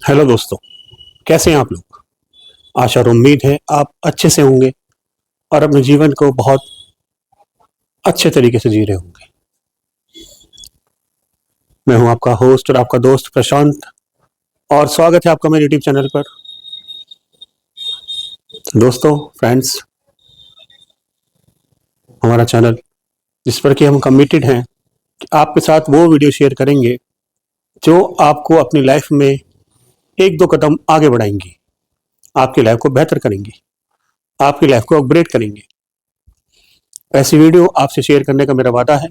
Hello दोस्तों, कैसे हैं आप लोग। आशा और उम्मीद है आप अच्छे से होंगे और अपने जीवन को बहुत अच्छे तरीके से जी रहे होंगे। मैं हूं आपका होस्ट और आपका दोस्त प्रशांत और स्वागत है आपका मेरे यूट्यूब चैनल पर। दोस्तों, फ्रेंड्स, हमारा चैनल जिस पर कि हम कमिटेड हैं कि आपके साथ वो वीडियो शेयर करेंगे जो आपको अपनी लाइफ में एक दो कदम आगे बढ़ाएंगी, आपकी लाइफ को बेहतर करेंगी, आपकी लाइफ को अपग्रेड करेंगे। ऐसी वीडियो आपसे शेयर करने का मेरा वादा है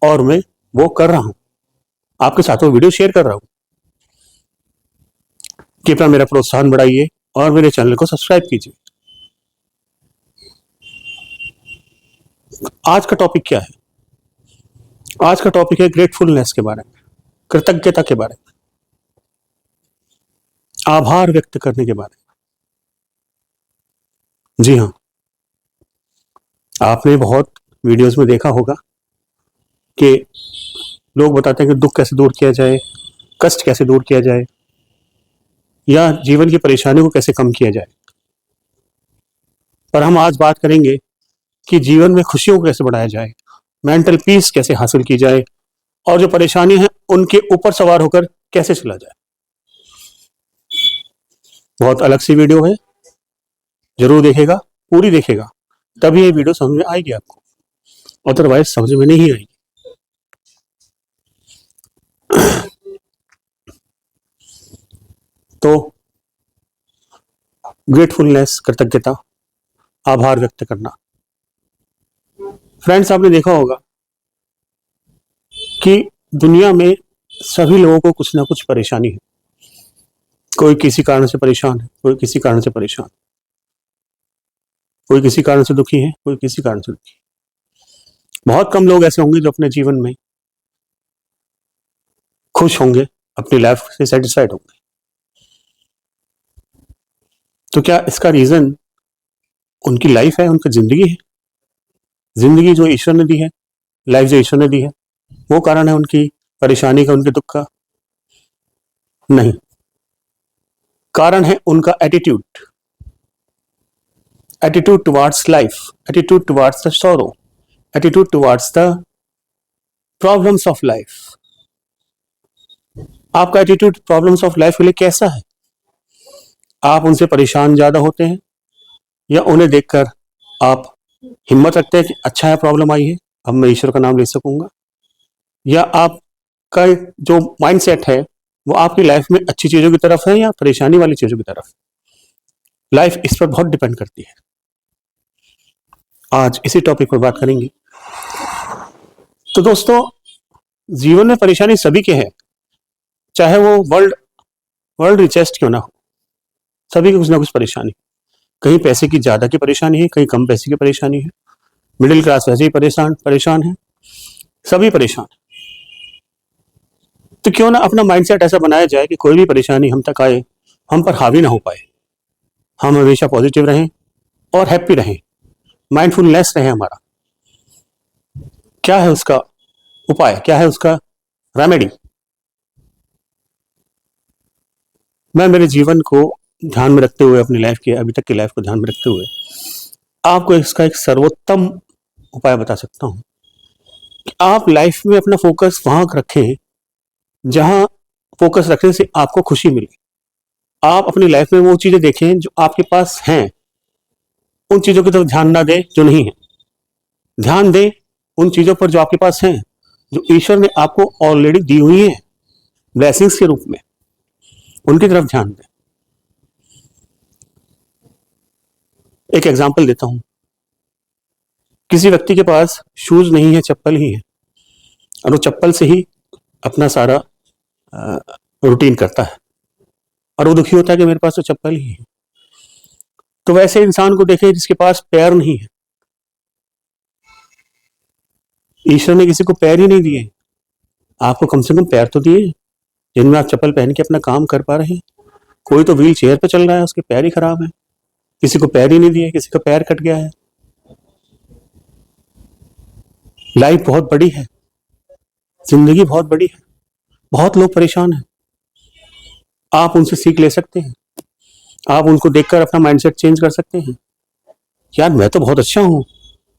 और मैं वो कर रहा हूं, आपके साथ वो वीडियो शेयर कर रहा हूं। कृपया मेरा प्रोत्साहन बढ़ाइए और मेरे चैनल को सब्सक्राइब कीजिए। आज का टॉपिक क्या है? आज का टॉपिक है ग्रेटफुलनेस के बारे में, कृतज्ञता के बारे में, आभार व्यक्त करने के बारे में। जी हाँ, आपने बहुत वीडियोस में देखा होगा कि लोग बताते हैं कि दुख कैसे दूर किया जाए, कष्ट कैसे दूर किया जाए, या जीवन की परेशानियों को कैसे कम किया जाए। पर हम आज बात करेंगे कि जीवन में खुशियों को कैसे बढ़ाया जाए, मेंटल पीस कैसे हासिल की जाए और जो परेशानी है उनके ऊपर सवार होकर कैसे चला जाए। बहुत अलग सी वीडियो है, जरूर देखेगा, पूरी देखेगा, तभी ये वीडियो समझ में आएगी आपको, अदरवाइज समझ में नहीं आएगी। तो ग्रेटफुलनेस, कृतज्ञता, आभार व्यक्त करना। फ्रेंड्स, आपने देखा होगा कि दुनिया में सभी लोगों को कुछ ना कुछ परेशानी है। कोई किसी कारण से परेशान है, कोई किसी कारण से परेशान, कोई किसी कारण से दुखी है, कोई किसी कारण से दुखी। बहुत कम लोग ऐसे होंगे जो अपने जीवन में खुश होंगे, अपनी लाइफ से सेटिस्फाइड होंगे। तो क्या इसका रीजन उनकी लाइफ है, उनकी जिंदगी है? जिंदगी जो ईश्वर ने दी है, लाइफ जो ईश्वर ने दी है, वो कारण है उनकी परेशानी का, उनके दुख का? नहीं, कारण है उनका attitude, attitude towards life, attitude towards the sorrow, attitude towards the problems of life. आपका एटीट्यूड प्रॉब्लम्स ऑफ लाइफ के लिए कैसा है? आप उनसे परेशान ज्यादा होते हैं, या उन्हें देखकर आप हिम्मत रखते हैं कि अच्छा है, प्रॉब्लम आई है, अब मैं ईश्वर का नाम ले सकूंगा? या आपका जो माइंडसेट है वो आपकी लाइफ में अच्छी चीजों की तरफ है या परेशानी वाली चीजों की तरफ? लाइफ इस पर बहुत डिपेंड करती है। आज इसी टॉपिक पर बात करेंगे। तो दोस्तों, जीवन में परेशानी सभी के है, चाहे वो वर्ल्ड वर्ल्ड रिचेस्ट क्यों ना हो, सभी की कुछ ना कुछ परेशानी। कहीं पैसे की ज्यादा की परेशानी है, कहीं कम पैसे की परेशानी है, मिडिल क्लास वैसे ही परेशान परेशान है, सभी परेशान। तो क्यों ना अपना माइंडसेट ऐसा बनाया जाए कि कोई भी परेशानी हम तक आए, हम पर हावी ना हो पाए, हम हमेशा पॉजिटिव रहें और हैप्पी रहें, माइंडफुलनेस रहे हमारा। क्या है उसका उपाय, क्या है उसका रेमेडी? मैं मेरे जीवन को ध्यान में रखते हुए, अपनी लाइफ की अभी तक की लाइफ को ध्यान में रखते हुए आपको इसका एक सर्वोत्तम उपाय बता सकता हूं कि आप लाइफ में अपना फोकस वहां रखें जहां फोकस रखने से आपको खुशी मिले। आप अपनी लाइफ में वो चीजें देखें जो आपके पास हैं, उन चीजों की तरफ ध्यान ना दें जो नहीं है। ध्यान दें उन चीजों पर जो आपके पास हैं, जो ईश्वर ने आपको ऑलरेडी दी हुई है ब्लेसिंग्स के रूप में, उनकी तरफ ध्यान दें। एक एग्जांपल देता हूं। किसी व्यक्ति के पास शूज नहीं है, चप्पल ही है, और वो चप्पल से ही अपना सारा रूटीन करता है, और वो दुखी होता है कि मेरे पास तो चप्पल ही है। तो वैसे इंसान को देखें जिसके पास पैर नहीं है। ईश्वर ने किसी को पैर ही नहीं दिए, आपको कम से कम पैर तो दिए जिनमें आप चप्पल पहन के अपना काम कर पा रहे हैं। कोई तो व्हील चेयर पे चल रहा है, उसके पैर ही खराब है। किसी को पैर ही नहीं दिए, किसी का पैर कट गया है। लाइफ बहुत बड़ी है, जिंदगी बहुत बड़ी है, बहुत लोग परेशान हैं। आप उनसे सीख ले सकते हैं। आप उनको देखकर अपना माइंडसेट चेंज कर सकते हैं। यार मैं तो बहुत अच्छा हूँ,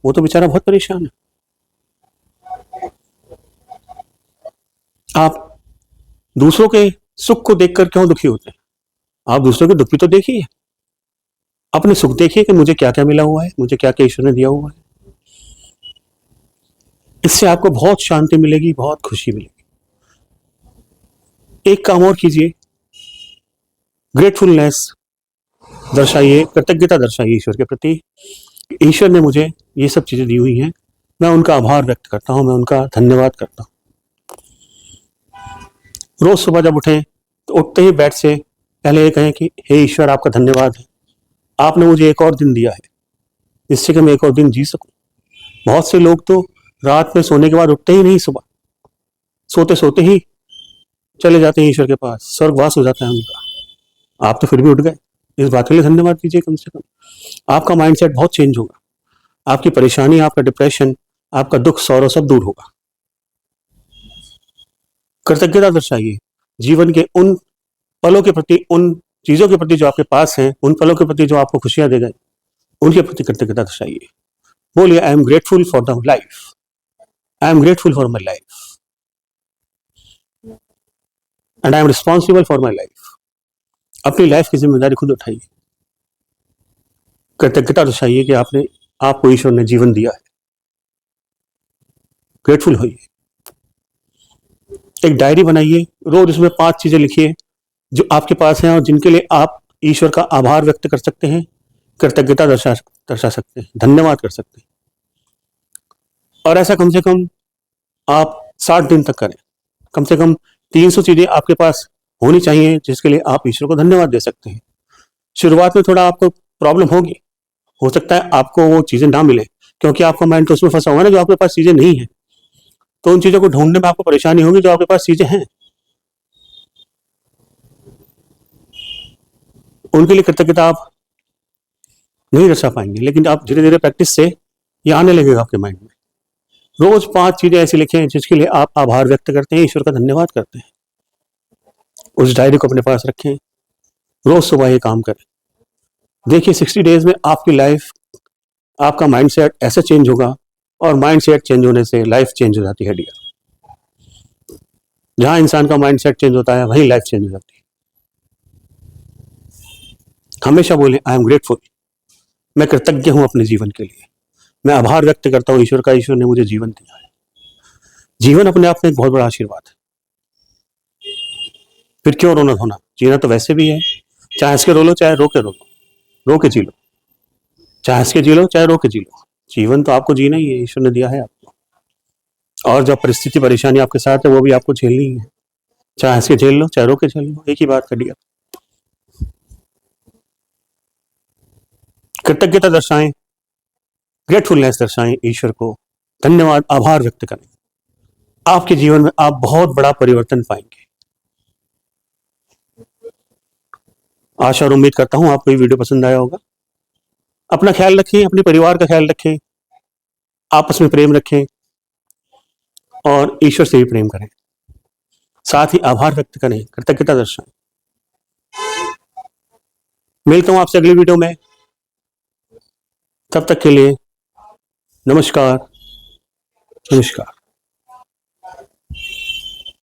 वो तो बेचारा बहुत परेशान है। आप दूसरों के सुख को देखकर क्यों दुखी होते हैं? आप दूसरों के दुख भी तो देखिए, अपने सुख देखिए कि मुझे क्या क्या मिला हुआ है, मुझे क्या क्या ईश्वर ने दिया हुआ है। इससे आपको बहुत शांति मिलेगी, बहुत खुशी मिलेगी। एक काम और कीजिए, ग्रेटफुलनेस दर्शाइए, कृतज्ञता दर्शाइए ईश्वर के प्रति। ईश्वर ने मुझे ये सब चीजें दी हुई हैं, मैं उनका आभार व्यक्त करता हूँ, मैं उनका धन्यवाद करता हूँ। रोज सुबह जब उठें तो उठते ही बेड से पहले ये कहें कि हे ईश्वर, आपका धन्यवाद है, आपने मुझे एक और दिन दिया है जिससे कि मैं एक और दिन जी सकूं। बहुत से लोग तो रात में सोने के बाद उठते ही नहीं, सुबह सोते सोते ही चले जाते हैं ईश्वर के पास, स्वर्गवास हो जाता है उनका। आप तो फिर भी उठ गए, इस बात के लिए धन्यवाद कीजिए कम से कम। आपका माइंडसेट बहुत चेंज होगा, आपकी परेशानी, आपका डिप्रेशन, आपका दुख, सौरव सब दूर होगा। कृतज्ञता दर्शाइए जीवन के उन पलों के प्रति, उन चीजों के प्रति जो आपके पास हैं, उन पलों के प्रति जो आपको खुशियां दे गए, उनके प्रति कृतज्ञता दर्शाइए। बोलिए, I am grateful for the life, I am grateful for my life and I am responsible for my life. अपनी लाइफ की जिम्मेदारी खुद उठाइए। कृतज्ञता दर्शाइए कि आपको ईश्वर ने जीवन दिया है। ग्रेटफुल होइए। एक डायरी बनाइए, रोज उसमें 5 चीजें लिखिए जो आपके पास हैं और जिनके लिए आप ईश्वर का आभार व्यक्त कर सकते हैं, कृतज्ञता दर्शा सकते हैं, धन्यवाद कर सकते हैं। और ऐसा कम से कम आप 60 दिन तक करें। कम से कम 300 चीजें आपके पास होनी चाहिए जिसके लिए आप ईश्वर को धन्यवाद दे सकते हैं। शुरुआत में थोड़ा आपको प्रॉब्लम होगी, हो सकता है आपको वो चीजें ना मिले, क्योंकि आपका माइंड तो उसमें फंसा हुआ है ना जो आपके पास चीजें नहीं है। तो उन चीजों को ढूंढने में आपको परेशानी होगी जो आपके पास चीजें हैं। उनके लिए कृतज्ञता आप नहीं दर्शा पाएंगे, लेकिन आप धीरे धीरे प्रैक्टिस से ये आने लगेगा आपके माइंड में। रोज 5 चीजें ऐसी लिखें जिसके लिए आप आभार व्यक्त करते हैं, ईश्वर का धन्यवाद करते हैं। उस डायरी को अपने पास रखें, रोज सुबह ये काम करें। देखिए 60 डेज में आपकी लाइफ, आपका माइंडसेट ऐसे चेंज होगा, और माइंडसेट चेंज होने से लाइफ चेंज हो जाती है डियर। जहां इंसान का माइंडसेट चेंज होता है वहीं लाइफ चेंज हो जाती है। हमेशा बोले, आई एम ग्रेटफुल, मैं कृतज्ञ हूं अपने जीवन के लिए, मैं आभार व्यक्त करता हूं ईश्वर का, ईश्वर ने मुझे जीवन दिया है। जीवन अपने आप में एक बहुत बड़ा आशीर्वाद है। फिर क्यों रोना धोना, जीना तो वैसे भी है। चाहे हंस के रो लो, चाहे रो के रो लो, रो के जी लो। चाहे हंस के जी लो, चाहे रो के जी लो। जीवन तो आपको जीना ही है, ईश्वर ने दिया है आपको। और जो परिस्थिति परेशानी आपके साथ है वो भी आपको झेलनी है। चाहे हंस के झेल लो, चाहे रो के झेल लो, एक ही बात कर दिया। कृतज्ञता दर्शाएं, ग्रेटफुलनेस दर्शाएं ईश्वर को, धन्यवाद, आभार व्यक्त करें। आपके जीवन में आप बहुत बड़ा परिवर्तन पाएंगे। आशा और उम्मीद करता हूं आपको ये वीडियो पसंद आया होगा। अपना ख्याल रखें, अपने परिवार का ख्याल रखें, आपस में प्रेम रखें और ईश्वर से भी प्रेम करें। साथ ही आभार व्यक्त करें, कृतज्ञता दर्शाएं। मिलता हूं आपसे अगली वीडियो में, तब तक के लिए नमस्कार, नमस्कार।